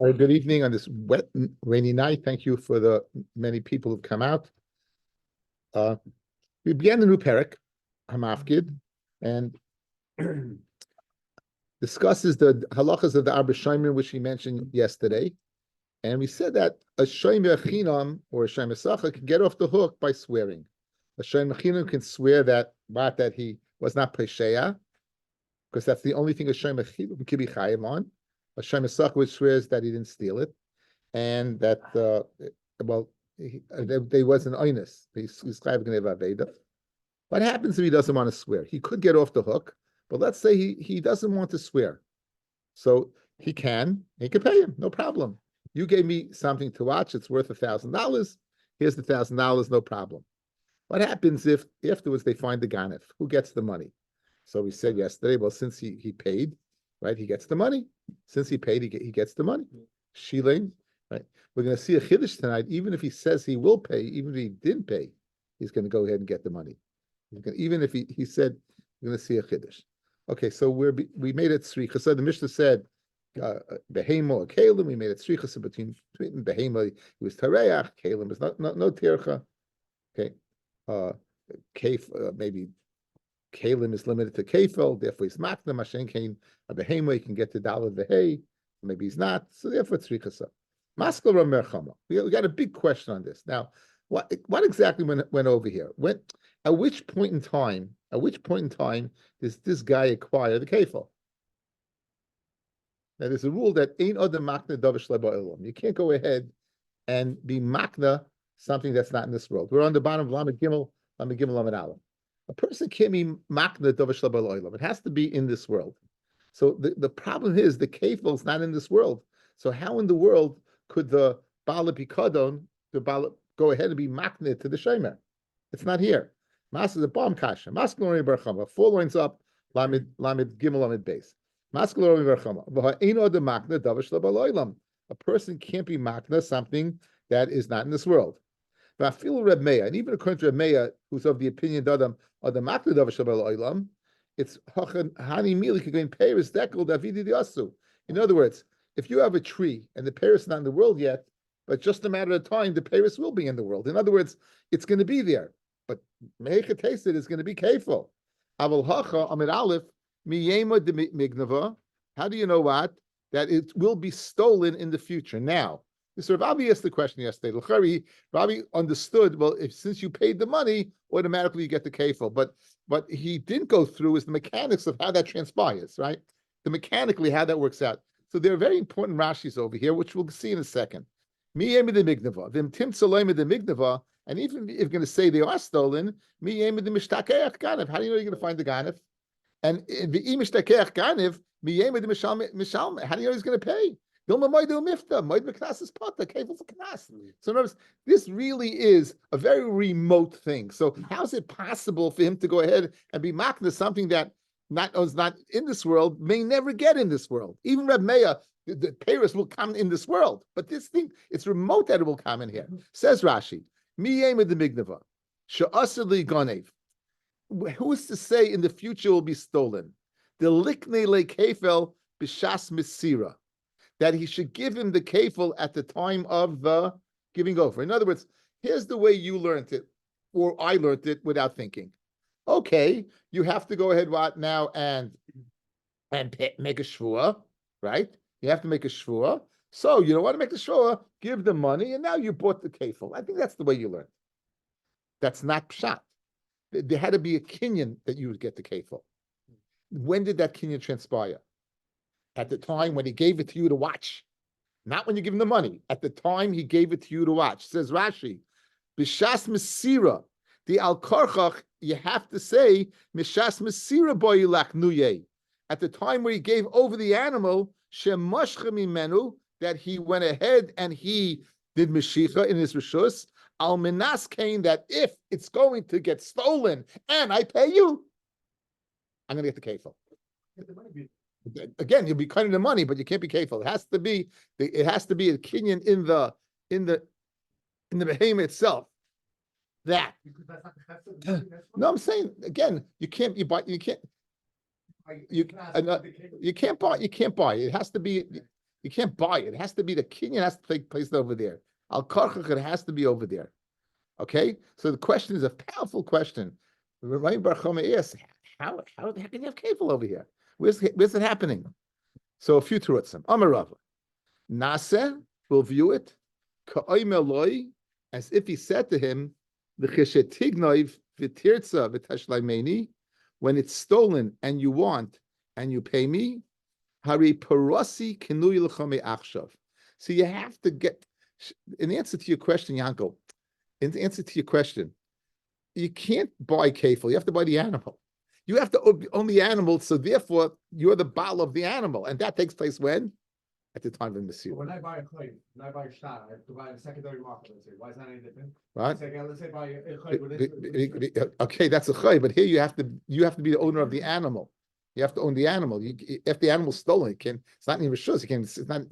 Good evening on this wet, rainy night. Thank you for the many people who've come out. We began the new parak, Hamafkid, and discusses the halachas of the Arba Shomer, which we mentioned yesterday. And we said that a Shomer Chinam or a Shomer Sacha can get off the hook by swearing. A Shomer Chinam can swear that he was not Pesheya, because that's the only thing a Shomer Chinam can be Chayim on. A Shomer Sacha which swears that he didn't steal it, and that they was an oinus. He's describing Veda. What happens if he doesn't want to swear? He could get off the hook, but let's say he doesn't want to swear, so he can pay him, no problem. You gave me something to watch; it's worth $1,000. Here's the $1,000, no problem. What happens if afterwards they find the ganef? Who gets the money? So we said yesterday, well, since he paid, right, he gets the money. Since he paid, he gets the money. Shilling, right? We're going to see a chiddush tonight. Even if he says he will pay, even if he didn't pay, he's going to go ahead and get the money. Even if he said, we're going to see a chiddush. Okay, so we made it tzricha. So the Mishnah said, behema or kalim. We made it tzricha. So between behema, it was tareach. Kalim is no tircha. Okay, maybe kalim is limited to kefil. Therefore, he's makna. Mashen kain a behema. He can get to dalad vehei. Maybe he's not. So therefore, tzricha. Maskal Ramer Chama. We got a big question on this. Now, what exactly went over here? At which point in time does this guy acquire the kefil? Now, there's a rule that ain't other makna davish le'ba'olam. You can't go ahead and be makna something that's not in this world. We're on the bottom of Lamed Gimel, Lamed Aleph. A person can't be makna davish le'ba'olam. It has to be in this world. So the problem is the kefil is not in this world. So how in the world could the Bala Pikadon, go ahead and be maknit to the Shomer? It's not here. Mas is a bomb kasha. Maskalori Barchama. 4 lines up, Lamed Gimel Lamed Beis. Maskalori Barchama. V'ha'eno de makna davish lebaloilam. A person can't be makna something that is not in this world. V'afil Reb Meir, and even according to Reb Meir, who's of the opinion that the makna davish lebaloilam, it's hani mili kagain peiris dekel davidi diasu. In other words, if you have a tree and the peiris is not in the world yet, but just a matter of time, the peiris will be in the world. In other words, it's going to be there. But meicha tasted is going to be kefil. Aval hacha amid aleph miyema de mignava. How do you know what? That it will be stolen in the future. Now, Mr. Rabbi asked the question yesterday. Rabbi understood, well, since you paid the money, automatically you get the kefil. But he didn't go through is the mechanics of how that transpires, right? Mechanically how that works out. So there are very important Rashis over here, which we'll see in a second. And even if you're going to say they are stolen, how do you know you're going to find the ganef? And how do you know he's going to pay? So in other words, this really is a very remote thing. So how is it possible for him to go ahead and be makna something that is not in this world, may never get in this world? Even Reb Meir, the peiros will come in this world, but this thing, it's remote that it will come in here. Says Rashi, miyema de mignava, she'asli ganev. Who is to say in the future will be stolen? The likne le kefel b'shas misira, that he should give him the kefil at the time of the giving over. In other words, here's the way you learned it, or I learned it without thinking. Okay, you have to go ahead now and make a shvua, right? You have to make a shvua. So you don't want to make the shvua, give the money, and now you bought the kefil. I think that's the way you learned. That's not pshat. There had to be a kinyan that you would get the kefil. When did that kinyan transpire? At the time when he gave it to you to watch. Not when you give him the money. At the time he gave it to you to watch. Says Rashi, Bishas Mesira, the Al-Karchach, you have to say, Mishas Mesira boyilach nuye. At the time where he gave over the animal, Shemashcha mimenu, that he went ahead and he did Meshicha in his Rishus, Al-Minas came that if it's going to get stolen and I pay you, I'm going to get the kefil. Again, you'll be cutting the money, but you can't be kefil. It has to be a kinyan in the behemoth itself. That no, I'm saying again, you can't. You can't buy. You can't buy. It has to be. You can't buy it. It has to be the kinyan has to take place over there. Al karchach, it has to be over there. Okay. So the question is a powerful question. Rabbi Bar Chama asks, how can you have kefil over here? Where's it happening? So a few terutzim. Amar Rava. Naseh will view it ka'oimeloi, as if he said to him, the cheshetignoiv v'tirtza v'tashlaimeni, when it's stolen and you want and you pay me, hari parasi kinui l'chome achshav. So you have to get, in answer to your question, Yankel, in answer to your question, you can't buy kefil. You have to buy the animal. You have to own the animal, so therefore you're the baal of the animal, and that takes place when? At the time of Metzia. When I buy a clay, when I buy a shot, I have to buy a secondary market. Let's say, why is that any different? Right. Let's say buy a clay. Okay, that's a chay, but here you have to be the owner of the animal. You have to own the animal. If the animal's stolen, it's not in your rishus. It's not.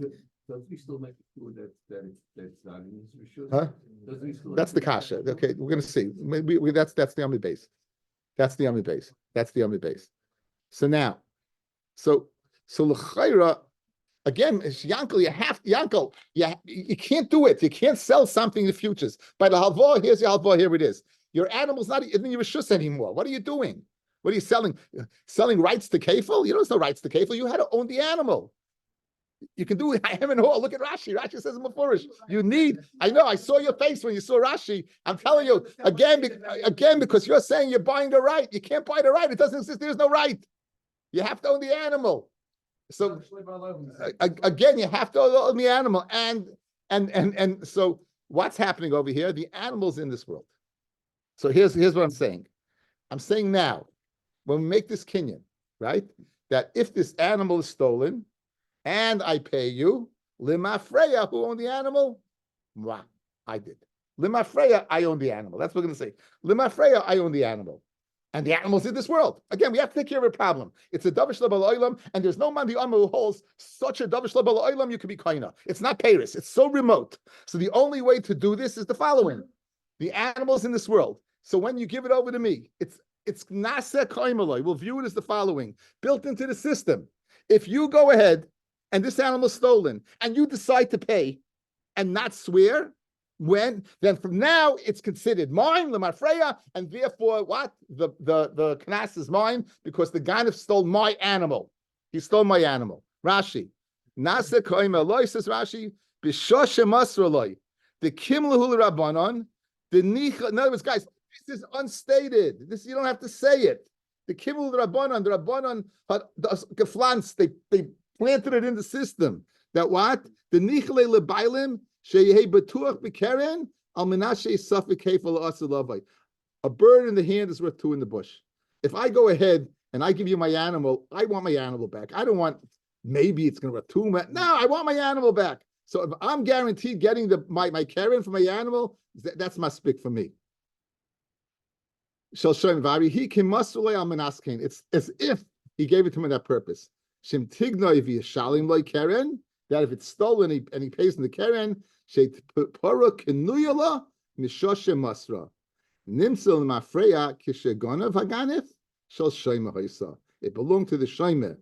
Does we still make sure that's not in his rishus? Huh? That's the kasha. Okay, we're gonna see. That's the Ami base. That's the Ami base. That's the Ami base. So now, so l'chayra. Again, Yankel, you can't do it. You can't sell something in the futures. By the halva, here's your halva, here it is. Your animal's not in your rishus anymore. What are you doing? What are you selling? Selling rights to kefil? You don't sell rights to kefil. You had to own the animal. You can do him and all. Look at Rashi. Rashi says in Mefurish, you need. I know. I saw your face when you saw Rashi. I'm telling you again, because you're saying you're buying the right. You can't buy the right. It doesn't exist. There's no right. You have to own the animal. So again, you have to own the animal, and so what's happening over here? The animal's in this world. So here's what I'm saying. I'm saying now, when we make this kinyan, right, that if this animal is stolen, and I pay you, limafreya, who owned the animal? Mwah, I did. Limafreya, I own the animal. That's what we're going to say. Limafreya, I own the animal. And the animals in this world. Again, we have to take care of a problem. It's a davar shel olam, and there's no man the who holds such a davar shel olam you can be kaina. It's not Paris. It's so remote. So the only way to do this is the following: the animals in this world. So when you give it over to me, it's nase kaimaloi. We'll view it as the following: built into the system. If you go ahead and this animal is stolen, and you decide to pay and not swear. Then from now it's considered mine, lemafreya, and therefore what? The knas is mine because the ganif stole my animal. He stole my animal. Rashi. Nase koim eloi, says Rashi, b'shoshe masroloi. The kimlahu rabbanon, the nicha. In other words, guys, this is unstated. This you don't have to say it. The kimlahu rabbanon, the rabbanon geflanst, they planted it in the system. That what? The nichle lebailim. A bird in the hand is worth two in the bush. If I go ahead and I give you my animal, I want my animal back. I don't want maybe it's going to worth two. No, I want my animal back. So if I'm guaranteed getting my Karen for my animal, that's my spick for me. It's as if he gave it to him in that purpose. That if it's stolen and he pays in the Karen, it belonged to the Shomer.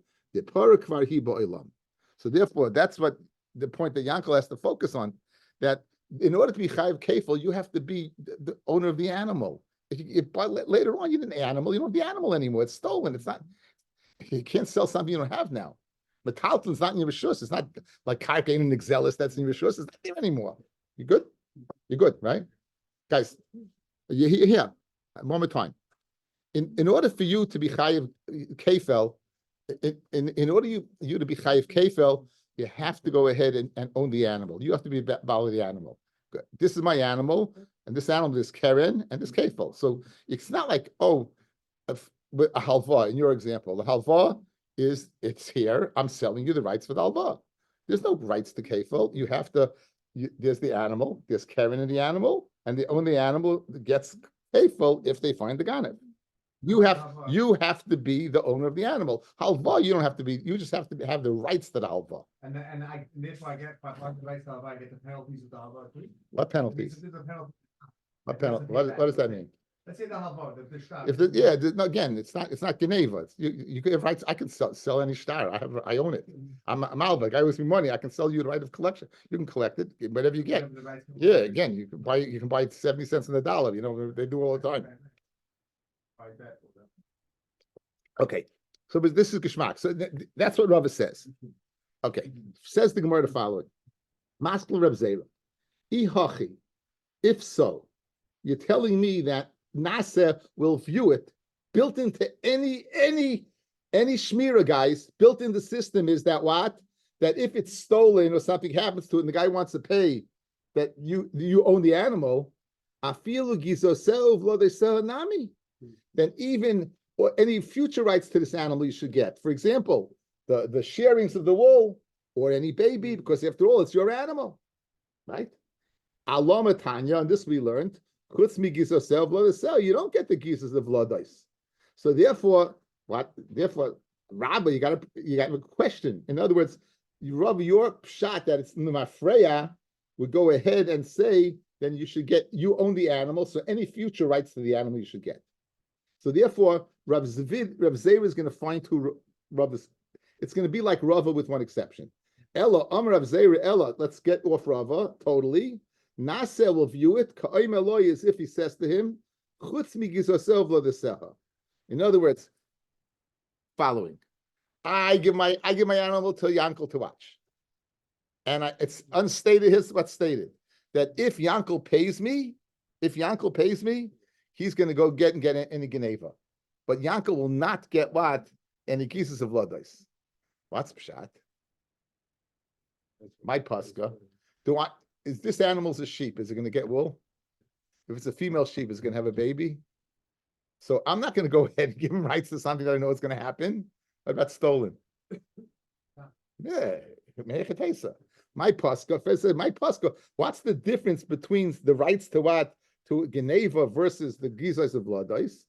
So therefore, that's what the point that Yankel has to focus on. That in order to be chayiv kefil, you have to be the owner of the animal. If later on you didn't animal, you don't have the animal anymore. It's stolen. It's not. You can't sell something you don't have now. Metalton's not in your rishus. It's not like Karkain and Exelis that's in your rishus. It's not there anymore. You good? You're good, right? Guys, you're here. One more time. In order for you to be chayiv kefel, in order you to be chayiv kefel, you have to go ahead and own the animal. You have to be baal of the animal. Good. This is my animal, and this animal is Keren, and this kefel. So it's not like, a halva, in your example. The halva it's here. I'm selling you the rights for the halva. There's no rights to kefil. You have to. There's the animal. There's Karen in the animal, and the only animal gets kefil if they find the ganef. You have to be the owner of the animal. Halva, you don't have to be. You just have to have the rights to the halva. And if I get the rights to halva, I get the penalties of the halva too. What penalties? There's a penalty. What penalty? What does that mean? Let's say the halva, the shtar. If no, again, it's not Geneva. You could have rights. I can sell any star. I own it. I'm Malbec. I owe me money. I can sell you the right of collection. You can collect it, whatever you get. Yeah, again, you can buy it 70 cents on the dollar. You know, they do all the time. Okay, so but this is Geschmack. So that's what Rava says. Okay, says the Gemara the following: Maskal Reb Zera, Ihachi. If so, you're telling me that Nasa will view it built into any shmira, guys, built in the system is that what? That if it's stolen or something happens to it and the guy wants to pay, that you own the animal, then even or any future rights to this animal you should get. For example, the sharings of the wool or any baby, because after all, it's your animal, right? Alama Tanya, and this we learned, you don't get the gizos of vladais. So therefore, Therefore, Rabbi, you got a question. In other words, your shot that it's Mafreya would go ahead and say, then you own the animal, so any future rights to the animal you should get. So therefore, Rav Zera is going to find two Ravas. It's going to be like Rava with one exception. Ella, Rav Zera, Ella, let's get off Rava totally. Naseh will view it, Ka'im Eloi, as if he says to him, Chutz mi gizosev lo deseha. In other words, following. I give my animal to Yankel to watch. And it's unstated, here's what's stated. That if Yankel pays me, he's going to go get any Geneva. But Yankel will not get what? Any pieces of Lodais. What's Pshat? My Pascha. Is this animal's a sheep? Is it going to get wool? If it's a female sheep, is it going to have a baby? So I'm not going to go ahead and give him rights to something that I know is going to happen. What about stolen? Yeah, my Pascha. What's the difference between the rights to what? To Geneva versus the Gizos of Vladais?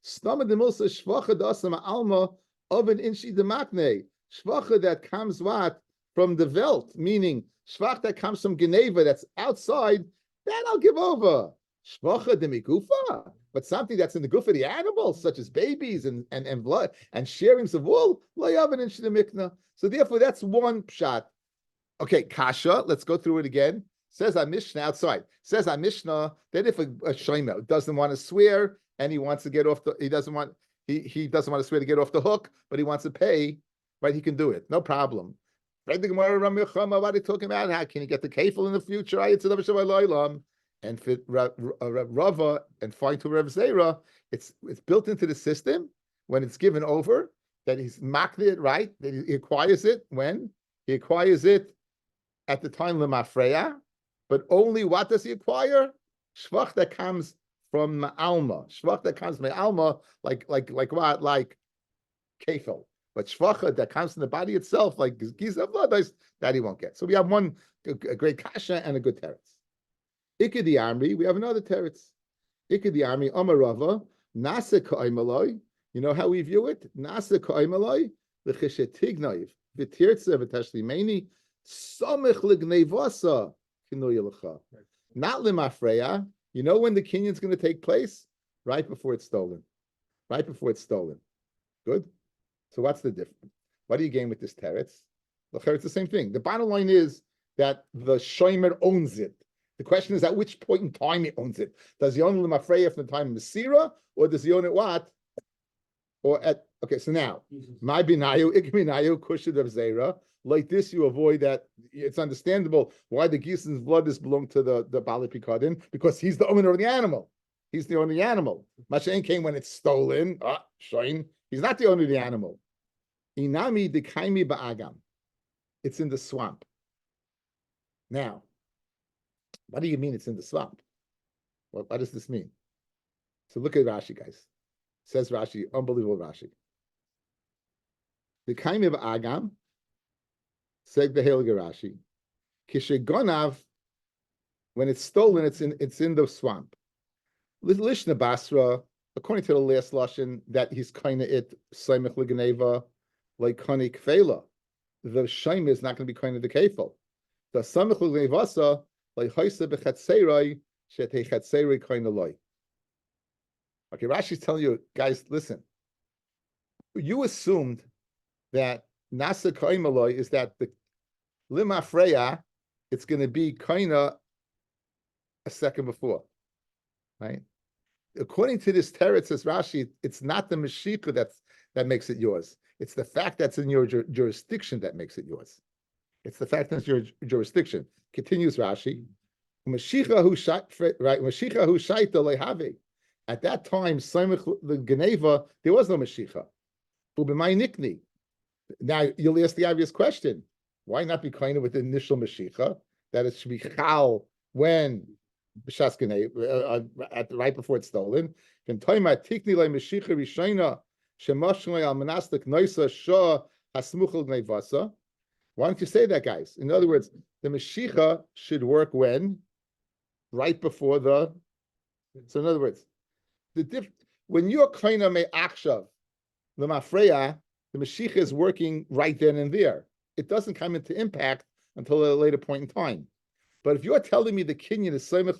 Stama de Milsa Shvacha Dasama Alma of an Inshi de Makne. Shvacha that comes what? From the Welt, meaning Shvach that comes from Geneva that's outside, that I'll give over. Shvacha de Migufa. But something that's in the goof of the animals, such as babies and blood and sharings of wool, so therefore that's one pshat. Okay, kasha. Let's go through it again. Says our Mishnah outside. Says our Mishnah that if a shomer doesn't want to swear and he wants to get off he doesn't want to swear to get off the hook, but he wants to pay, right? He can do it, no problem. What are you talking about? How can you get the kafel in the future? And for Rava and fine to Rav Zera, it's built into the system when it's given over that he's maked it, right? That he acquires it when he acquires it at the time lemafreya, but only what does he acquire? Shvach that comes from Alma. Shvach that comes from Alma, like what? Like kafel. But shvacha that comes from the body itself, like giza vladais, that he won't get. So we have a great kasha and a good teretz. Ikedi Amri, we have another teretz. Ikedi Amri, Amarava, Nasa Kaimaloi. You know how we view it? Nasa Kaimaloi, the Cheshetignaif, Vitirtsa, Vitashlimeni, Samich Lignevasa, Kinoyalacha. Not Limafreya. You know when the Kenyon's going to take place? Right before it's stolen. Good? So what's the difference? What do you gain with this teretz? It's the same thing. The bottom line is that the shomer owns it. The question is at which point in time he owns it. Does he own it Lemafreya from the time of Masira, or does he own it what? So now, my binayu, ikminayu, kushid of Zera. Like this, you avoid that. It's understandable why the Gison's blood is belong to the Bali Pikadin, because he's the owner of the animal. He's the owner of the animal. Mashain came when it's stolen. Shoin. He's not the owner of the animal. Inami dekaimi ba'agam. It's in the swamp. Now, what do you mean it's in the swamp? What does this mean? So look at Rashi, guys. Says Rashi, unbelievable Rashi. Dekaimi ba'agam, seg the Heilige Rashi. Kishegonav, when it's stolen, it's in the swamp. Lishna Basra, according to the last lashon, that he's kind of it Saimach Liganeva, like Kani Kfela. The Shaim is not going to be kind of the Kefel. The Saimach Liganevasa, like Haisa Bechatseirai, Shete Chatseirai kind of loy. Okay, Rashi's telling you, guys, listen. You assumed that Nasa Koimaloi is that the Lima Freya, it's going to be Koina a second before, right? According to this teretz, says Rashi, it's not the Mashiach that makes it yours. It's the fact that's in your jurisdiction that makes it yours. It's the fact that's your jurisdiction. Continues Rashi. Mashiach who right? Mashiach who shaita lehave. At that time, the Geneva, there was no Mashiach. Ubemai nikni. Now you'll ask the obvious question: why not be kind of with the initial Mashiach that it should be chal when b'shas Geneva right before it's stolen? Can toima tikni le Mashiach rishayna shemashli al manastik noisa shah hasmuchel gnevasa. Why don't you say that, guys? In other words, the Mashiach should work when? Right before the. So, in other words, when you're kind of me'achshav, the mafreya, the Mashiach is working right then and there. It doesn't come into impact until a later point in time. But if you're telling me the kinyan is soimach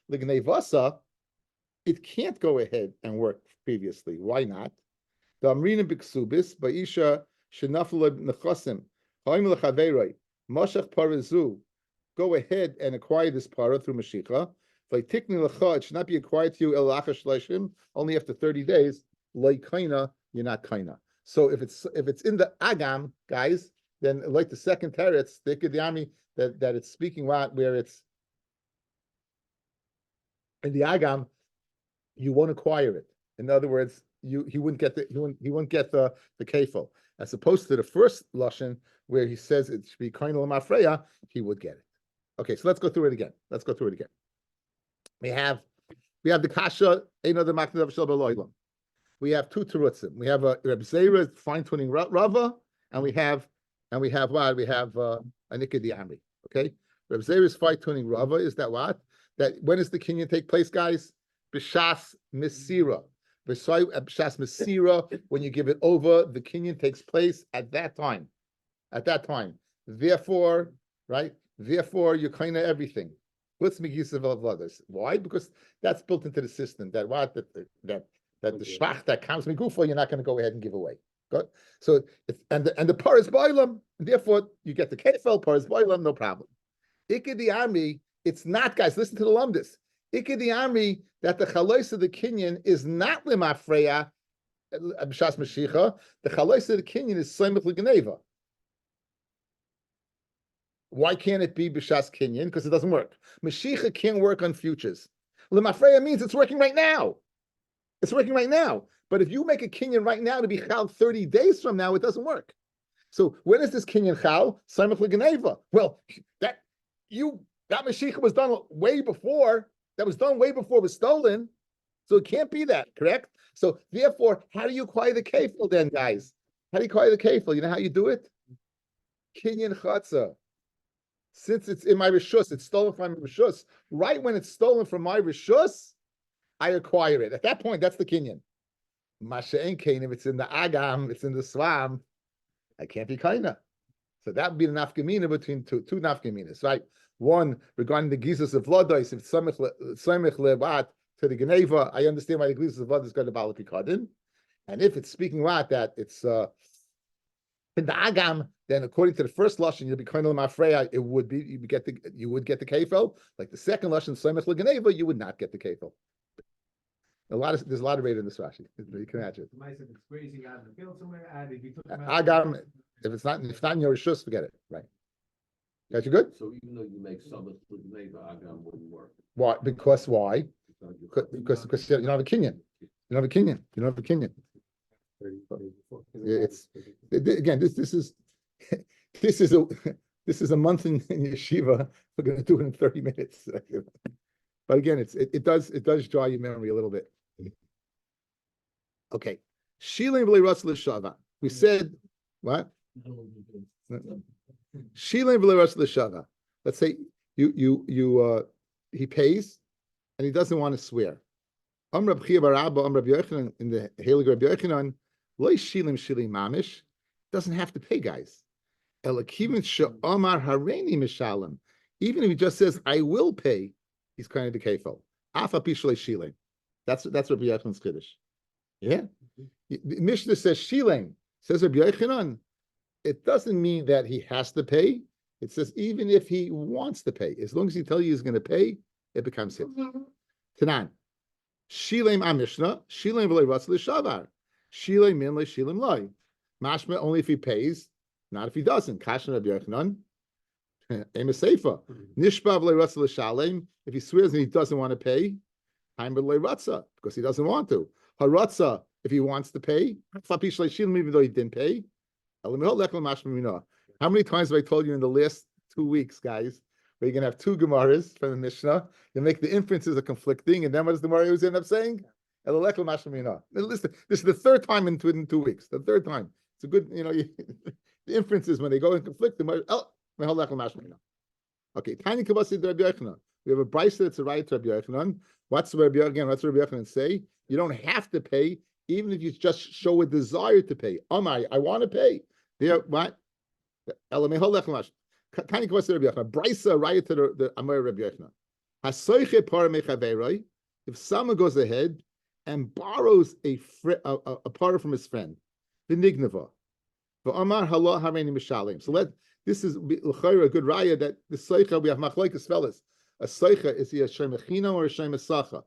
legnevasa, it can't go ahead and work previously. Why not? The amrina b'ksubis ba'isha shenaflu nechasim. Go ahead and acquire this para through Mashiach. It should not be acquired to you only after 30 days. Like kaina, you're not kaina. So if it's in the agam, guys, then like the second teretz, the army that it's speaking about where it's in the agam, you won't acquire it. In other words, he wouldn't get the kefil. As opposed to the first lashon where he says it should be kaina l'mafreya, he would get it. Okay, so let's go through it again. We have the kasha the maknav shel b'loilam. We have two terutzim. We have a Reb Zera fine-tuning Rava, and we have what? We have a Nikedi Amri. Okay, Reb Zera's fine-tuning Rava is that what? That when does the kinyan take place, guys? B'shas Mesira. B'shas Mesira, when you give it over, the kinyan takes place at that time. Therefore, right? Therefore, you're kind of everything. Let's make use of others. Why? Because that's built into the system. That the shvach that comes me gufa, you're not going to go ahead and give away. Good. So the par is boilam, and therefore you get the kefel par is boilam, no problem. Ikedi army, it's not, guys. Listen to the lumdis. Ikedi army that the chalois of the kinyan is not limafreya b'shas mashicha. The chalois of the kinyan is soimach l'geneva. Why can't it be b'shas kinyan? Because it doesn't work. Mashicha can't work on futures. Limafreya means it's working right now. It's working right now. But if you make a kinyan right now to be chal 30 days from now, it doesn't work. So when is this kinyan chal? Samach l'geneva. Well, that Mashiach was done way before. That was done way before it was stolen. So it can't be that, correct? So therefore, how do you acquire the kefil then, guys? How do you acquire the kefil? You know how you do it? Kinyan chatzah. Since it's in my rishus, it's stolen from my rishus. Right when it's stolen from my rishus, I acquire it. At that point, that's the kinyan. Masha'en kain, if it's in the agam, it's in the swam, I can't be kaina. So that would be the nafkamina between two nafkaminas, right? One, regarding the gizas of lodois, if it's samich levat to the geneva, I understand why the gizas of lodois got the balapikadin. And if it's speaking about that, it's in the agam, then according to the first lashon, you'll be kaina l'mafreya, it would be, you would get the kefel. Like the second lashon, samich legeneva, you would not get the kefel. There's a lot of rate in this Rashi. You can imagine. It's grazing out in the field somewhere, and if you took Agam, if it's not in your rishus, forget it. Right? Got you good? So even though you make some of the neighbor, agam wouldn't work. Why? Because why? Because you don't have a kinyan. You don't have a kinyan. It's again. This is a month in yeshiva. We're going to do it in 30 minutes. But again, it does draw your memory a little bit. Okay, Shilim v'lei ratz l'shava. We said what? Shilim v'lei ratz l'shava. Let's say he pays and he doesn't want to swear. Rab Chia bar Abba, Rab Yochanan in the Heilig Rab Yochanan, loy shilim mamish, doesn't have to pay, guys. Elakivin she'omar hareini mishalim. Even if he just says I will pay, he's kind of the kefil. Afa pishlei shilim. That's Rabbi Yochanan's Kiddush. Yeah. The Mishnah says Shilem, says Rabbi Yochanan. It doesn't mean that he has to pay. It says even if he wants to pay, as long as he tells you he's going to pay, it becomes his. Tanan. Shilem Amishna, Shilem v'lei ratz l'shavar. Shilem min le Shilem loy. Mashma only if he pays, not if he doesn't. Kashna Rabbi Yochanan. Ema Seifa. Nishba v'lei ratz l'shalem. If he swears and he doesn't want to pay, Haim v'lei ratza, because he doesn't want to. Haratza, if he wants to pay, even though he didn't pay. How many times have I told you in the last 2 weeks, guys, where you're going to have two Gemaras from the Mishnah, you make the inferences are conflicting, and then what does the Gemara always end up saying? Listen, this is the third time in 2 weeks. The third time. It's a good, the inferences, when they go in conflict, the Gemara, okay, tiny kabasi to Rabbi Yochanan. We have a brisa that's a right to Rabbi Yochanan. What's Rabbi Yochanan say? You don't have to pay, even if you just show a desire to pay. Amai, I want to pay. There, what? Tiny kabasi to Rabbi Yochanan. Brisa right to the Amar Rabbi Yochanan. Hasoiche par mechaveroi. If someone goes ahead and borrows a part from his friend, the nignava, v'amar halah hareini mishalim. So this is a good raya that the soicha, we have machlokes fellas. A soicha, is he a shemechinam or a shemesacha?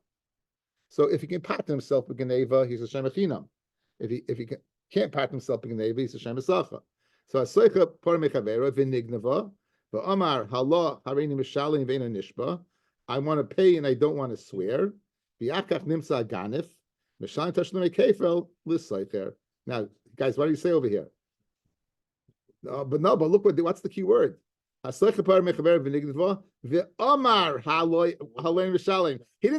So if he can pat himself with Geneva, he's a shemechinam. If he can't pat himself with Geneva, he's a shemesacha. So a soicha par mechavera v'nignava, v'amar halah hareini mishalim v'ena nishba. I want to pay and I don't want to swear. V'yakach nimsa ganif mishalim tashlumei kefel l'soicher. Now, guys, what do you say over here? But look what's the key word? He didn't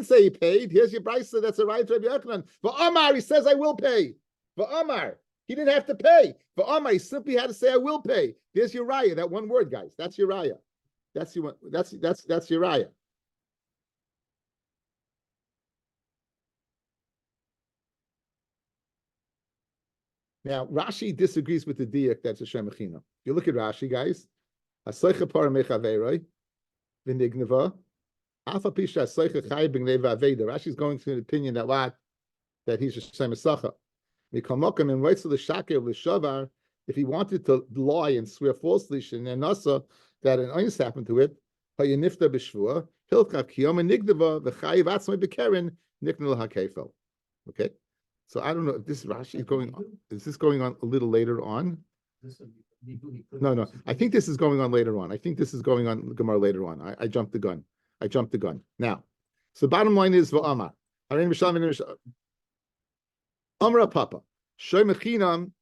say he paid. Here's your brisa that's a right to Rabbi Yochanan. V'amar, he says I will pay. V'amar, he didn't have to pay. V'amar, he simply had to say I will pay. There's your raya. That one word, guys. That's your raya. That's your raya. Now, Rashi disagrees with the diak that's a shemechina. If you look at Rashi, guys, Asaycha par mechaveroi v'nigneva alpha pisha asaycha chay b'gneva aveda. Rashi's going to an opinion that he's a shemesacha. Mikamokim and writes to the shaker l'shavar, if he wanted to lie and swear falsely and nasa that an oinus happened to it, hayinifta b'shvua hilchak kiyom and nigneva v'chayiv atzmei b'keren niknel hakefel. Okay. So I don't know if this Rashi is going on. Is this going on a little later on? No. I think this is going on later on. I think this is going on Gemara later on. I jumped the gun. Now, so the bottom line is v'amar. Amra Papa. Shoy mechinam.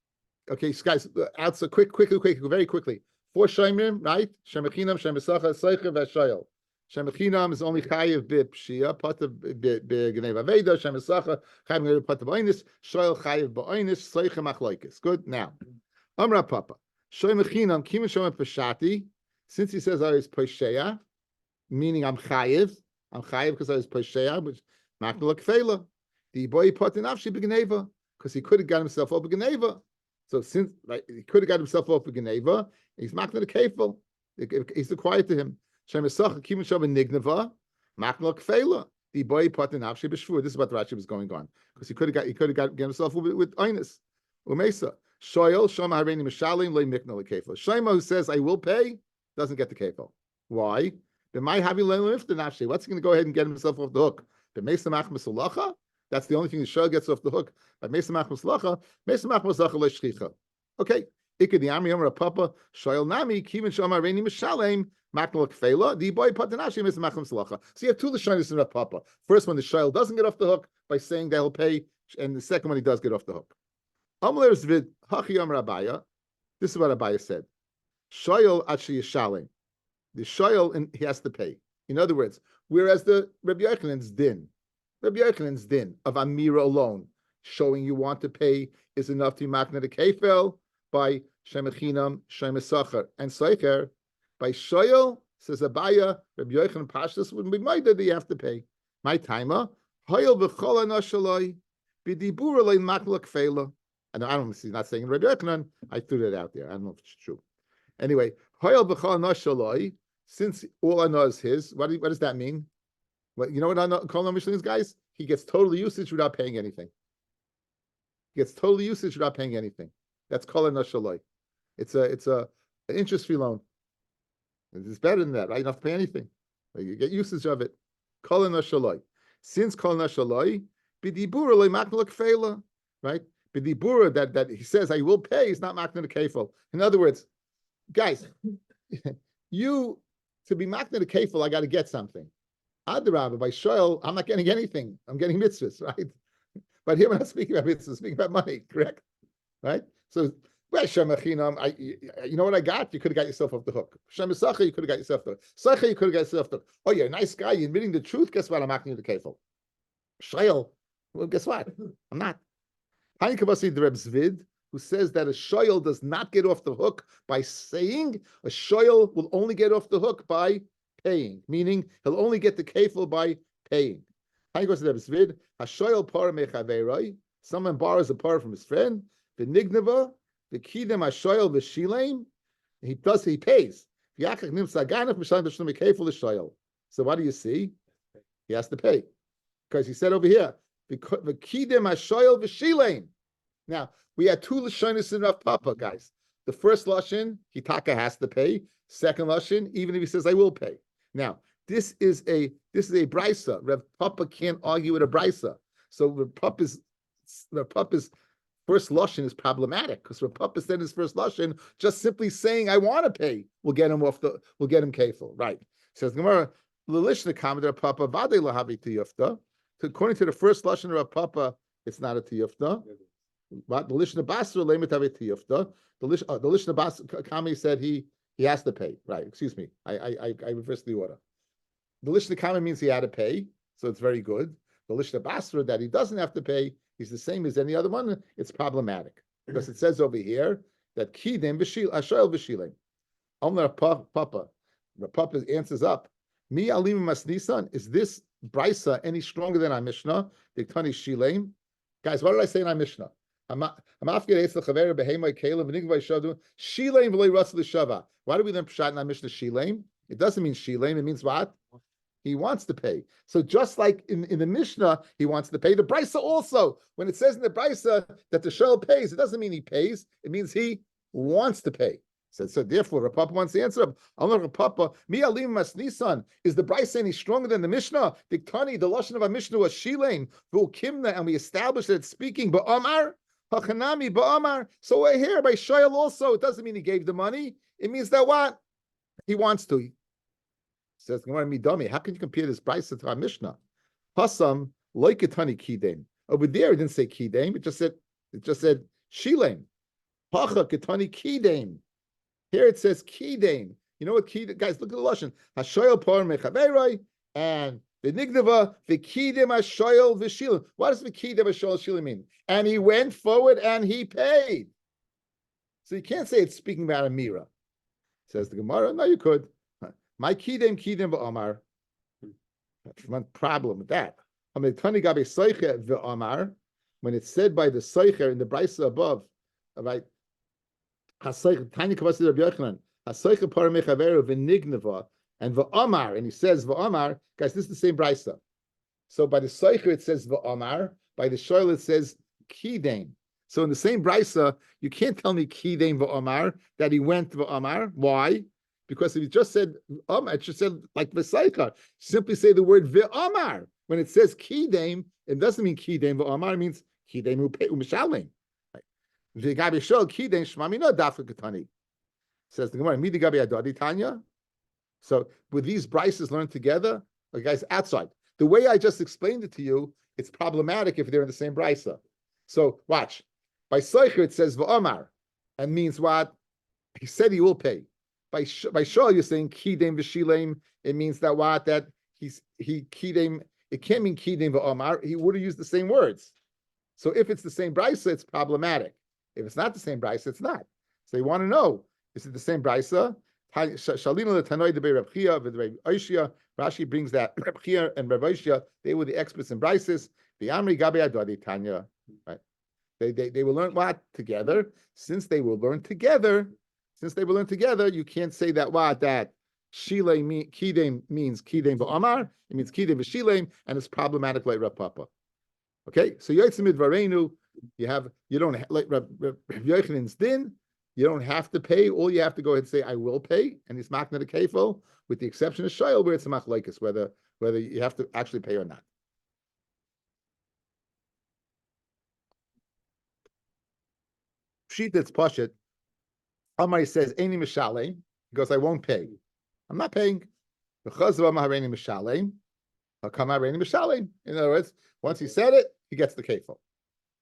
Okay, guys, outside quickly, very quickly. 4 shemim, right? Shemechinam, shemesacha, seicher, v'shayel. Shemechinam is only chayiv b'pshia, pata b'gnei v'aveda, shemesacha, chayiv pata b'oinis, shoyel chayiv b'oinis, seicher machloikis. Good? Now, Amra Papa. Shoy mechinam, kimin shomem pashati, since he says I was posheya, meaning I'm chayiv because I was posheya, which maknul kfela. The boy put in afshi b'gneva, because he could have got himself off b'gneva. So since he could have got himself off b'gneva, he's maknul kefel. He's required to him. Shemesach kimin shomem nigneva, maknul kfela. The boy put in afshi b'shvur. This is what Rashi was going on, because he could have got himself with einus umesa. Shoyel Shama Hareini Mishalim Le Mikna LeKefel. Shema, who says I will pay, doesn't get the kefel. Why? What's he going to go ahead and get himself off the hook? That's the only thing the Shoyel gets off the hook. But okay. Ikadiyami Yomer Papa Shoyel Nami Kivin Shama Hareini Mishalim Makna LeKefela. The boy Patanashi Mesa Machmas Lacha. So you have two Lashonis in Papa. First one, the Shoyel doesn't get off the hook by saying that he'll pay, and the second one he does get off the hook. This is what Abaya said. Shoyel achi yishalim. The shoyel, he has to pay. In other words, whereas the Rabbi Yochanan's din of Amira alone, showing you want to pay, is enough to be makna the kefel by shemechinam, shemesachar, and seicher. By shoyel, says Abaya, Rabbi Yochanan Pashtus wouldn't be my that you have to pay. My timer, hoyel v'chol anashaloi, b'dibur alei makna kefela. I don't know if he's not saying Rabbi Yochanan. I threw that out there. I don't know if it's true. Anyway, since all I know is his, what does that mean? What you know what I know? Kol Mishlins, guys? he gets total usage without paying anything. He gets total usage without paying anything. That's kol nashaloi. It's an interest-free loan. It's better than that, right? You don't have to pay anything. You get usage of it. Kol nashaloi. Since kol nashaloi, b'dibura loy makna l'kfeila, right? B'dibura that he says I will pay is not makna l'kefil. In other words, guys, you to be makna l'kefil, I got to get something. Adrabah, by shoyl, I'm not getting anything. I'm getting mitzvahs, right? But here we're not speaking about mitzvahs, speaking about money, correct? Right? So, you know what I got? You could have got yourself off the hook. Shem Sacha, you could have got yourself off the hook. Sacha, you could have got yourself off the hook. Oh, you're a nice guy. You're admitting the truth. Guess what? I'm acting the kefil. Shoyl. Well, guess what? I'm not. Hani Kabasi the Reb Zvid, who says that a shoyl does not get off the hook by saying, a shoyl will only get off the hook by paying, meaning he'll only get the kefil by paying. Hani Kabasi the Reb Zvid, a shoyl par mechaveroi, someone borrows a par from his friend, the nignava, the kidem ashoyel v'shilem, he pays. So what do you see? He has to pay. Because he said over here, the kidem ashoyel v'shilem. Now, we had two lashonis in Rav Papa, guys. The first lashon, Hitaka has to pay. Second lashon, even if he says I will pay. Now, this is a brisa. Rav Papa can't argue with a brisa. So Rav Papa's first lashon is problematic because Rav Papa said his first lashon, just simply saying I want to pay will get him kefil. Right? Says Gemara, l'lishna comment Rav Papa vade lahavi tiyufta. According to the first lashon of Rav Papa, it's not a tiyufta. But the lishna basra lemet havi tiyufta. The lishna basra Kami said he has to pay. Right? Excuse me. I reversed the order. The lishna Kami means he had to pay, so it's very good. The lishna basra that he doesn't have to pay. He's the same as any other one. It's problematic because it says over here that kidem ashoyel v'shilem. Omar Papa, the Papa answers up. Mi alim masnisan. Is this brisa any stronger than our Mishnah? Diktani shilem. Guys, what did I say in our Mishnah? Why do we learn pshat in our Mishnah shilem? It doesn't mean shilem. It means what? He wants to pay. So just like in the Mishnah, he wants to pay. The Brisa also, when it says in the Brisa that the Shoel pays, it doesn't mean he pays. It means he wants to pay. So therefore, Rav Papa wants to answer. Rav Papa, mi alim masnisan. Is the Brisa any stronger than the Mishnah? Diktani, the lashon of our Mishnah was shilem v'ukimna, and we established that it's speaking ba'amar hachanami ba'amar. So we're here by Shoel also. It doesn't mean he gave the money. It means that what he wants to. Says Gemara Midami, how can you compare this brisa to our Mishnah? Hasam loiketani kidem. Over there it didn't say kidem, it just said shilem. Hacha ketani kidem. Here it says kidem. You know what kidem? Guys, look at the lashon. Hashoyel par mechaveroi and the nignava v'kidem hashoyel v'shilem. What does v'kidem hashoyel v'shilem mean? And he went forward and he paid. So you can't say it's speaking about a mira. Says the Gemara. No, you could. My kidem ba'amar. One problem with that. When it's said by the seicher in the brisa above, right? Tiny kavasi Rabbi Yochanan. Haseicher paramechaveru v'nignava and v'amar, and he says v'amar. Guys, this is the same brisa. So by the seicher it says v'amar. By the shoyl it says kidem. So in the same brisa, you can't tell me kidem v'amar that he went v'amar. Why? Because if you just said it just said like v'saikar, simply say the word v'amar. When it says kidem, it doesn't mean kidem v'amar. It means kidem u'mishalim. V'gabi shol kidem shmamino dafka katani. Says the Gemara, midi gabi adadi tanya. So with these brises learned together, guys, outside. The way I just explained it to you, it's problematic if they're in the same brisa. So watch. By soicher it says v'amar, and means what? He said he will pay. By Shol, you're saying kidem v'shilem. It means that what? That he kidem. It can't mean kidem v'amar. He would have used the same words. So if it's the same brisa, it's problematic. If it's not the same brisa, it's not. So you want to know: is it the same brisa? Shalina letanoi debei Reb Chia v'debei Oishia. Rashi brings that Reb Chia and Reb Oishia, they were the experts in brises. The Amri gabi adodi Tanya. Right? They will learn what together. Since they will learn together. You can't say that Shilem kidem means kidem v'amar. It means kidem v'shilem, and it's problematic like Rav Papa. Okay, so Yotzim Midvarenu, you don't like Rav Yochanan's din. You don't have to pay. All you have to go ahead and say, I will pay, and it's makna the kefil, with the exception of shayil, where it's a machlekes, whether you have to actually pay or not. Pshit that's pashit. Amar says, Eini mishalem, because I won't pay. I'm not paying. Because of Amar Eini mishalem, Hakama Eini mishalem. In other words, once he said it, he gets the kefil.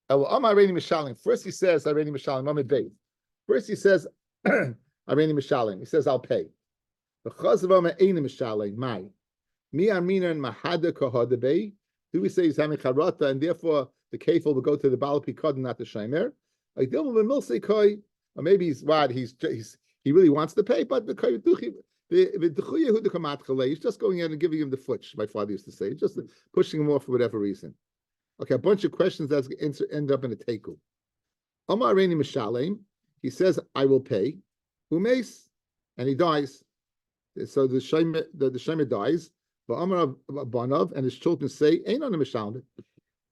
Amar Eini mishalem. First he says, Eini mishalem, Amid Beit. First he says, Eini mishalem. He says, I'll pay. Because of Amar Eini mishalem, my. Mi Amina and Mahada Kahadabei. Do we say he's having charata, and therefore the kefil will go to the Baal Pikad, not the Shaimer? I don't know milsei koi, or maybe he's what he really wants to pay, but he's just going in and giving him the futch. My father used to say, just pushing him off for whatever reason. Okay, a bunch of questions that end up in a teku. Amar Reini Mishalem, he says, I will pay. Umes, and he dies. So the Shemer dies. But Amar Banav and his children say, ain't on the Mishalem.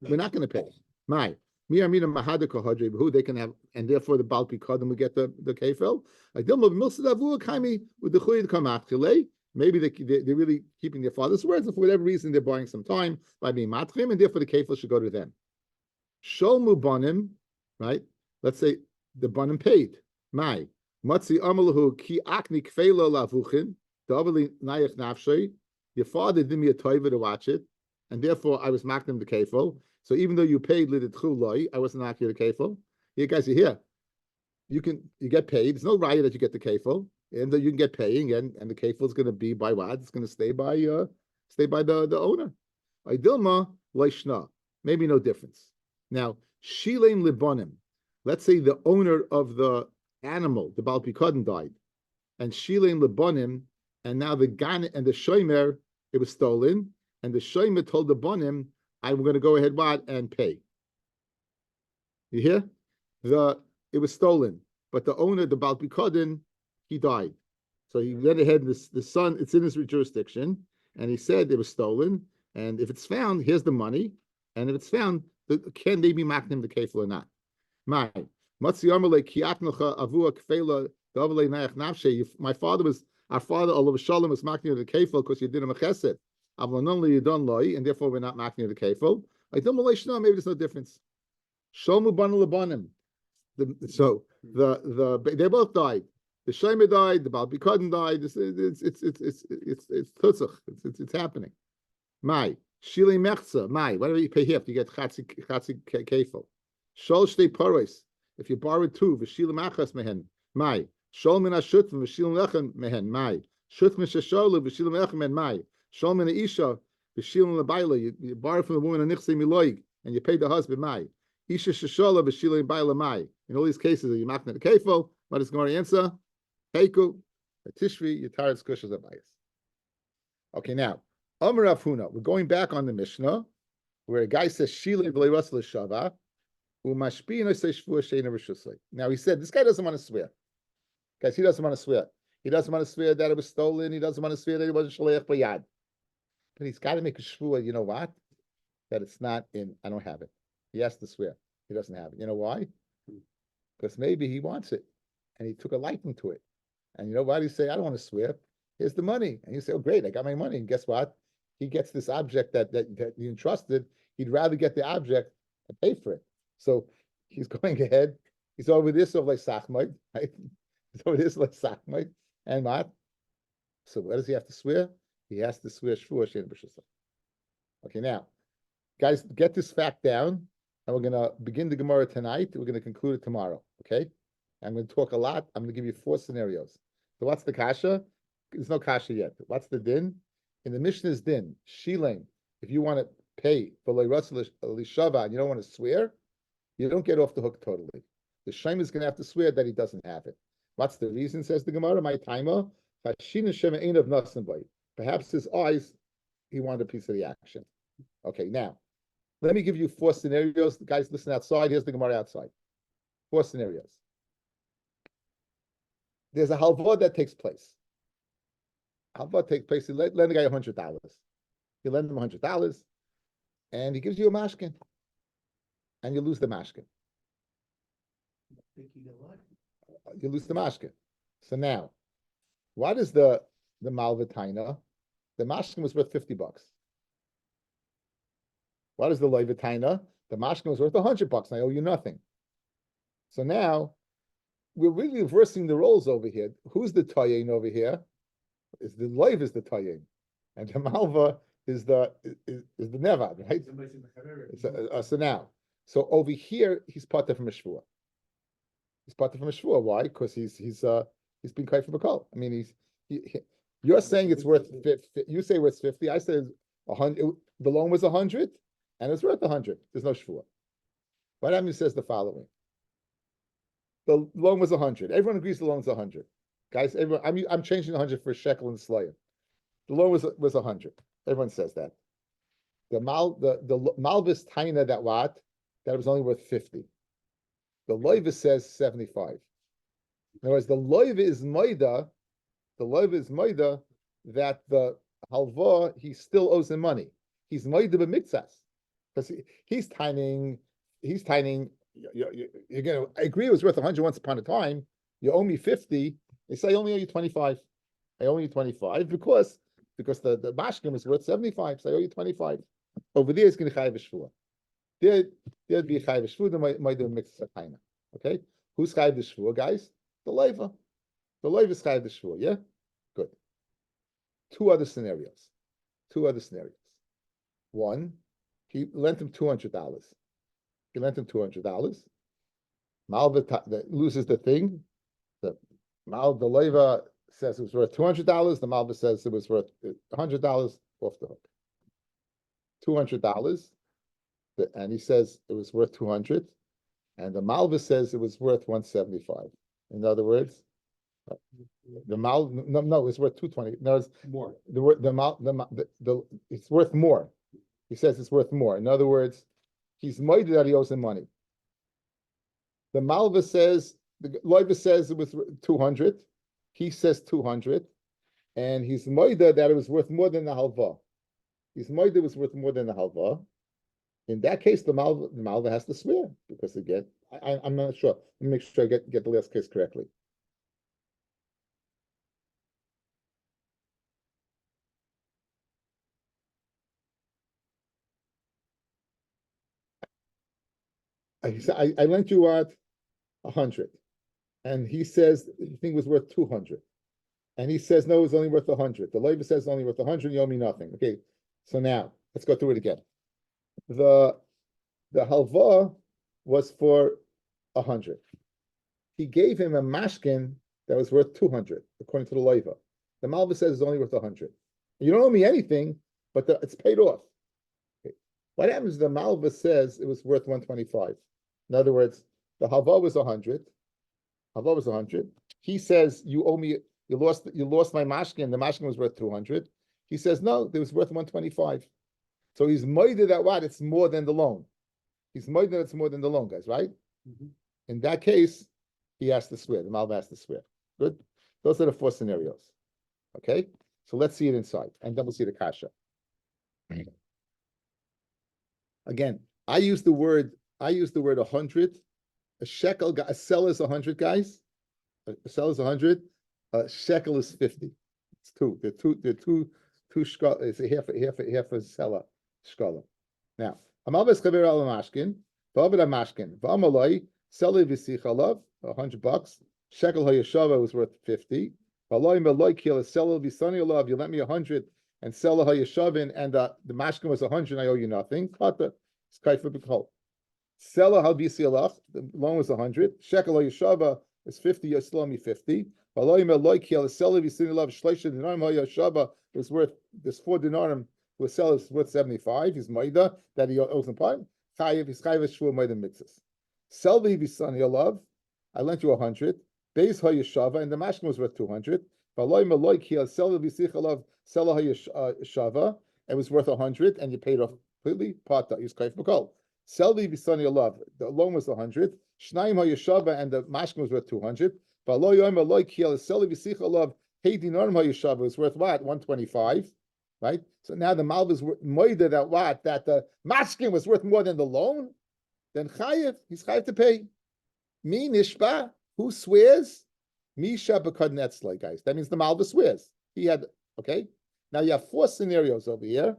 We're not going to pay. My. They can have, and therefore the Baal Pikadim will get the kefil. Maybe they're really keeping their father's words, and for whatever reason they're buying some time by being matchim, and therefore the kefil should go to them. Sholmu banim, right? Let's say the banim paid. My matzi amalahu ki akni kfeilo lavuchin davali nayach nafshay. Your father did me a toiva to watch it, and therefore I was makdim the kefil. So even though you paid liditchu loy, I wasn't asking you the kefil. You guys are here. You get paid. There's no raya that you get the kefil, and you can get paying, and the kefil is going to be by what? It's going to stay by the owner. Idilma loishna, maybe no difference. Now shilem libonim. Let's say the owner of the animal, the Baal Pikadon, died, and shilem libonim, and now the gan and the shomer, it was stolen, and the shomer told the bonim, I'm going to go ahead and pay. You hear? It was stolen, but the owner, the Baal Pikadon, he died. So he went ahead. The son, it's in his jurisdiction, and he said it was stolen. And if it's found, here's the money. And if it's found, can they be maknim the kefil or not? My father was our father. Allah Shalom was maknim the kefil because you did him a chesed. And therefore we're not making the kefil. Maybe there's no difference. Shomu banu lebanim. So they both died. The Shemer died. The Baal Pikadon died. It's happening. My shili mechza. My whatever you pay here, you get chatzi kefil. Shol shtei paros. If you borrow two, v'shili machas mehen. My shol min ashutv v'shili lechem mehen. My shutv min shesholu v'shili lechem mehen. My Shalom and Isha, B'shilin L'bayla, you borrow from the woman a nichse miloig, and you pay the husband mai. Isha Sheshola B'shilin Bayla mai. In all these cases, you makna the kefil. What is going to answer? Heiku, Tishri, Yitaret Skushas Abayis. Okay, now Amar Afuna. We're going back on the Mishnah, where a guy says Shilin V'lei Ras L'Shava, U'mashpi No Say Shvua Sheina Rishusay. Now he said this guy doesn't want to swear. Guys, he doesn't want to swear. He doesn't want to swear that it was stolen. He doesn't want to swear that it wasn't shaleach b'yad. But he's got to make a shvua, you know what? That it's not in, I don't have it. He has to swear. He doesn't have it. You know why? Because maybe he wants it. And he took a liking to it. And you know what? He say, I don't want to swear. Here's the money. And you say, oh, great, I got my money. And guess what? He gets this object that he entrusted. He'd rather get the object and pay for it. So he's going ahead. He's over this of like Sachmite, right? He's over this like Sachmite. And what? So what does he have to swear? He has to swear Shvuah Shein B'Shusay. Okay, now, guys, get this fact down, and we're going to begin the Gemara tonight. We're going to conclude it tomorrow, okay? I'm going to talk a lot. I'm going to give you 4 scenarios. So what's the kasha? There's no kasha yet. What's the din? In the Mishnah's din, Shilem, if you want to pay for Le'Ratzah L'Shava and you don't want to swear, you don't get off the hook totally. The Shem is going to have to swear that he doesn't have it. What's the reason, says the Gemara? My timer, perhaps his eyes, he wanted a piece of the action. Okay, now, let me give you 4 scenarios. The guys, listen outside. Here's the Gemara outside. 4 scenarios. There's a halva that takes place. halva takes place. You lend the guy $100. You lend him $100, and he gives you a mashkin, and you lose the mashkin. You lose the mashkin. So now, what is the malvataina? The mashkin was worth $50. What is the loivataina? The mashkin was worth $100, and I owe you nothing. So now we're really reversing the roles over here. Who's the tayin over here? Is the loiv is the tayin, and the malva is the nevad, right? So now, so over here he's parted from a shvua. He's parted from a shvua. Why? Because he's been kai from a call. I mean, you're saying it's worth 50. You say it's 50. I say it's 100. The loan was 100, and it's worth 100. There's no shvua. What happens? Says the following: the loan was 100. Everyone agrees the loan's 100. Guys, everyone, I'm changing 100 for a shekel and slayim. The loan was 100. Everyone says that. The malvis taina that it was only worth 50. The loiva says 75. In other words, the loiva is maida. The loiva is maida that the halva he still owes him money. He's maida b'mitzas because he's tining. You're going to agree it was worth 100 once upon a time. You owe me 50. They say I only owe you 25. I owe you 25 because the mashkin was worth 75. So I owe you 25. Over there, it's going to chayiv shvua. There'd be a chayiv shvua. There might do a mix of taina. Okay, who's chayiv shvua, guys? The leiva. The leiva is chayiv shvua. Yeah, good. Two other scenarios. One, he lent him $200. He lent him $200. Malva loses the thing. The leiva says it was worth $200. The malva says it was worth $100. Off the hook. $200, and he says it was worth 200, and the malva says it was worth 175. In other words, the no, it's worth 220. No, it's More. it's worth more. He says it's worth more. In other words, he's moided that he owes him money. The malva says, the loiva says it was 200. He says 200, and he's moided that it was worth more than the halva. His moida was worth more than the halva. In that case, the malva has to swear because again, I'm not sure. Let me make sure I get the last case correctly. I lent you 100, and he says the thing was worth 200, and he says no, it's only worth 100. The labor says it's only worth 100. You owe me nothing. Okay. So now let's go through it again. The halva was for 100. He gave him a mashkin that was worth 200, according to the loiva. The malva says it's only worth 100. You don't owe me anything, but it's paid off. Okay. What happens? The malva says it was worth 125. In other words, the halva was 100. Halva was 100. He says you owe me. You lost my mashkin. The mashkin was worth 200. He says, no, it was worth 125. So he's moided that what? It's more than the loan. He's moided that it's more than the loan, guys, right? Mm-hmm. In that case, he has to swear. The malva has to swear. Good? Those are the four scenarios. Okay? So let's see it inside. And then we'll see the kasha. Again, I use the word 100. A shekel, a sell is 100, guys. A sell is 100. A shekel is 50. It's two. They're two shkala. It's a half a seller shkala. Now, Amalbes chaver al mashkin, v'avid mashkin, v'amaloi seli v'sichalav $100. Shekel hayashava was worth 50. V'aloi meloi kil sell v'sani alav. You lent me 100 and sell hayashavin, and the mashkin was 100. I owe you nothing. Kata it's kaifa b'kol. Sell halbisi alav. The loan was 100. Shekel hayashava is 50. You still owe me 50. V'aloi meloi kil sell v'sani alav shleisha dinarim hayashava. It was worth this 4 dinarim was sell is worth 75. He's maida that he owes him part. Chayiv he's chayiv shvur maida mitzvahs. Sell the son he love. I lent you 100. Beis hayashava and the mashkin was worth 200. V'aloi maloi ki sell the v'sichalav sell hayashava. It was worth 100 and you paid off completely. Pata he's chayiv b'kol. Sell the son he love. The loan was 100. Shnaim hayashava and the mashkin was worth 200. V'aloi maloi ki sell the v'sichalav Hey dinarim hayushava is worth what? 125, right? So now the malva is moida that what? That the mashkin was worth more than the loan. Then chayiv, he's chayiv to pay. Me nishba, who swears? Misha b'kad netzlai, guys. That means the malva swears. He had, okay? Now you have 4 scenarios over here,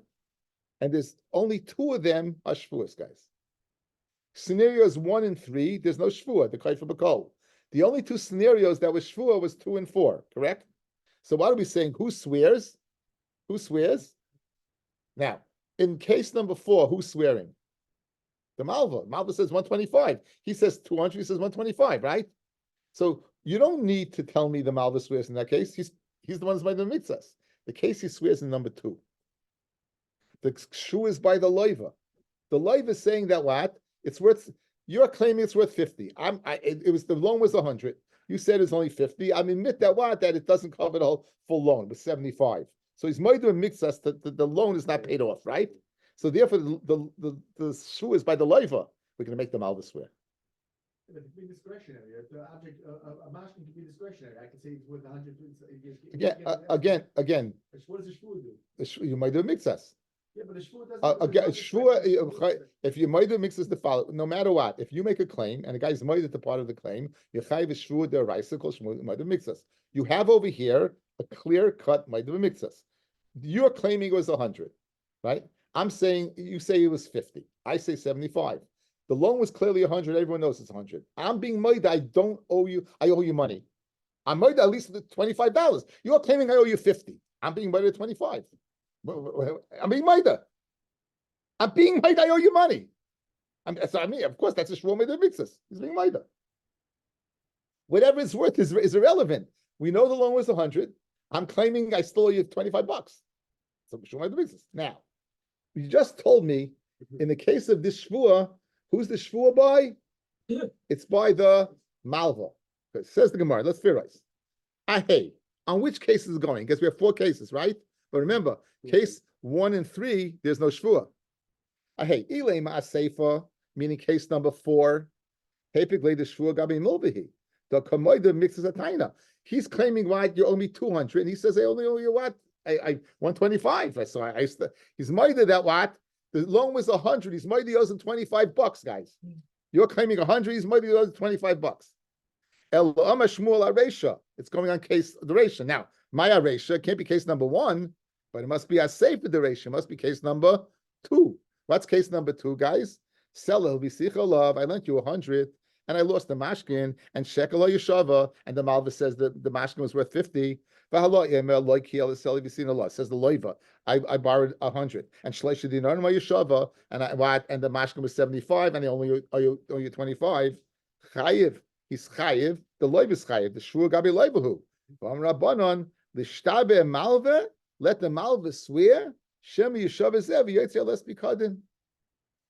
and there's only 2 of them are shvuas, guys. Scenarios 1 and 3, there's no shvua, the kaifa b'kol. The only 2 scenarios that was shvua was 2 and 4, correct? So what are we saying? Who swears? Who swears? Now, in case number 4, who's swearing? The malva. Malva says 125. He says 200. He says 125, right? So you don't need to tell me the malva swears in that case. He's the one who's by the mitzvahs. The case he swears in number 2. The kshu is by the loiva. The loiva is saying that what? It's worth. You're claiming it's worth 50. It was the loan was 100. You said it's only 50. I admit that what? That it doesn't cover the whole full loan, but 75. So he's made to mix us that the loan is not paid off, right? So therefore, the shoe is by the loiva. We're going to make the malva swear. But it can be discretionary. The object, a mashkin can be discretionary. I can say it's worth 100. Again. What does the shvur do? You might do mixas. Yeah, but the shvur doesn't. Again, shvur. If you might do mixas, the follow. No matter what, if you make a claim and the guy's might at the part of the claim, you chayv is shvur der raisa kol shvur might do mixas. You have over here a clear cut might do mixas. You're claiming it was 100, right? I'm saying you say it was 50. I say 75. The loan was clearly 100. Everyone knows it's 100. I'm being made. I don't owe you. I owe you money. I'm made at least $25. You're claiming I owe you 50. I'm being made at 25. I'm being made. I'm being made. I owe you money. Of course, that's a shvur made mixes. He's being made. Whatever it's worth is irrelevant. We know the loan was 100. I'm claiming I still owe you $25. So shvur made mixes. Now, you just told me in the case of this shvua, who's the shvua by? It's by the malva. It says the Gemara. Let's theorize. Hey, on which case is it going? Because we have 4 cases, right? But remember, case 1 and 3, there's no shvua. Hey, ilay ma'aseifa, meaning case number 4. Typically, the shvua gabi milvihi. The kamoida mixes a taina. He's claiming, right, you owe me 200, and he says, I only owe you what? I 125. He's mighty that what? The loan was 100. He's mighty owes him $25, guys. You're claiming 100. He's mighty owes $25. El Shmuel Aresha. It's going on case duration. Now, my Aresha can't be case number 1, but it must be a safer duration. It must be case number 2. What's case number 2, guys? Sell love. I lent you 100. And I lost the mashkin and shekel yeshava, and the malva says that the mashkin was worth 50. Says the loiva, I borrowed 100, and shleisha dinar my yeshava, and the mashkin was 75, and I only owe you 25. Chayiv, he's chayiv. The loiva is chayiv. The shvur gabi loivahu. Rabbanon the shtabe malva. Let the malva swear. Shem yeshava zev yotzei less bikadin.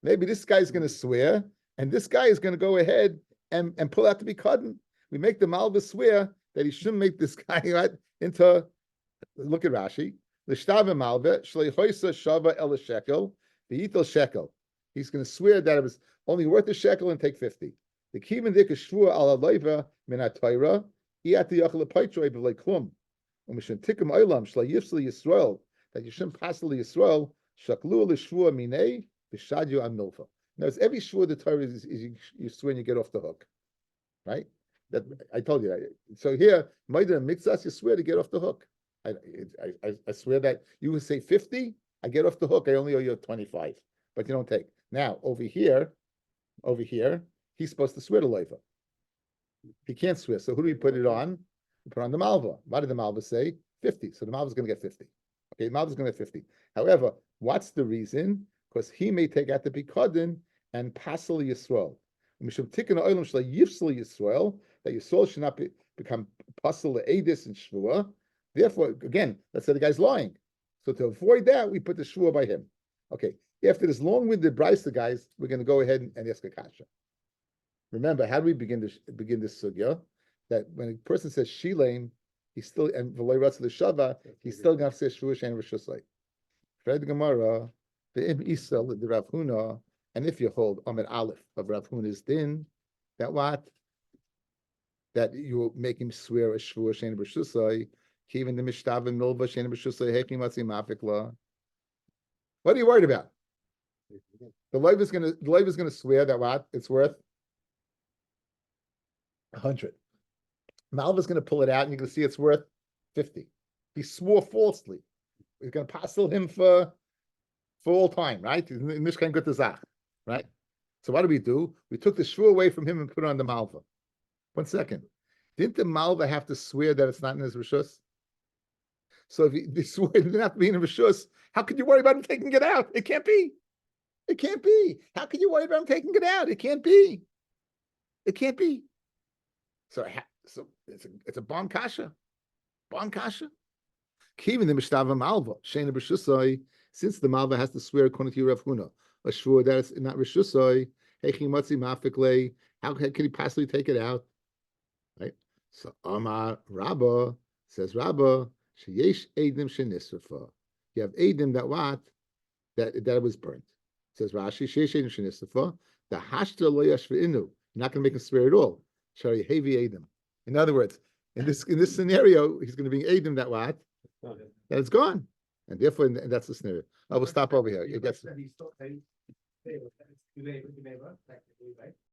Maybe this guy's going to swear. And this guy is going to go ahead and pull out to be cotton. We make the malva swear that he shouldn't make this guy right into. Look at Rashi. The shtava malva shleichoisa shava el shekel v'yitel shekel. He's going to swear that it was only worth a shekel and take 50. The kiven dik shvua ala loiva min atayra iat yachal paitroi b'lei klum. U'mishon tikum olam shleiyifsli Yisrael that you shouldn't pass the Yisrael shaklu l'shvua minei v'shadyu am milfa. Now, it's every shvur the Torah is you swear and you get off the hook, right? That I told you that. So here, Maida Mixas, you swear to get off the hook. I swear that you would say 50, I get off the hook. I only owe you 25, but you don't take. Now over here, he's supposed to swear to Leiva. He can't swear. So who do we put it on? We put on the Malva. What did the Malva say? 50. So the Malva's going to get 50. Okay, the Malva's going to get 50. However, what's the reason? Because he may take out the Pikadin and Pasal Yisrael. Mishum Tikkun Olam Shla Yifsal Yisrael, that Yisrael should not become Pasal Eidis and Shvua. Therefore, again, let's say the guy's lying. So to avoid that, we put the Shvua by him. Okay, after this long-winded brisa, guys, we're going to go ahead and ask a kasha. Remember, how do we begin this sugya? That when a person says Shilaim, he's still, and V'loi Ratz L'Shava, he's still going to have to say Shvua Shein Rishusai. Fred Gemara, the Im Isel, the Rav Huna, and if you hold Amid Aleph of Rav Huna's din, that what? That you make him swear a Shvua Shein Rishusai, Even the Mishtav and Milva Shena B'Shusay Hekim Matzi Mafik Law. What are you worried about? The Lev is gonna swear that what it's worth 100. Malva's gonna pull it out, and you're gonna see it's worth 50. He swore falsely. He's gonna passel him for all time, right? In Mishkan Gutazach, right? So what do? We took the shvur away from him and put it on the Malva. 1 second. Didn't the Malva have to swear that it's not in his Rishus? So if he swore it didn't have to be in his Rishus, how could you worry about him taking it out? It can't be. It can't be. How can you worry about him taking it out? It can't be. It can't be. So it's a bomb kasha. Bomb kasha. Kivin the Mishtava Malva, Shena B'Shusai, since the Malva has to swear according to Rav Huna, a shvur that it's not Rishusai, Hechi Matzi Mafikle, how can he possibly take it out? Right? So Amar Rabba says Rabba, Sheyesh Eidim Shenisrafa. You have Eidim that what? That it was burnt. Says Rashi, Sheyesh Eidim Shenisrafa, the Hashta Lo Yashve'inu. You're not going to make him swear at all. Shari Hevi Eidim. In other words, in this scenario, he's going to be Eidim that what? That it's gone. And therefore, and that's the scenario. I will stop over here. It gets.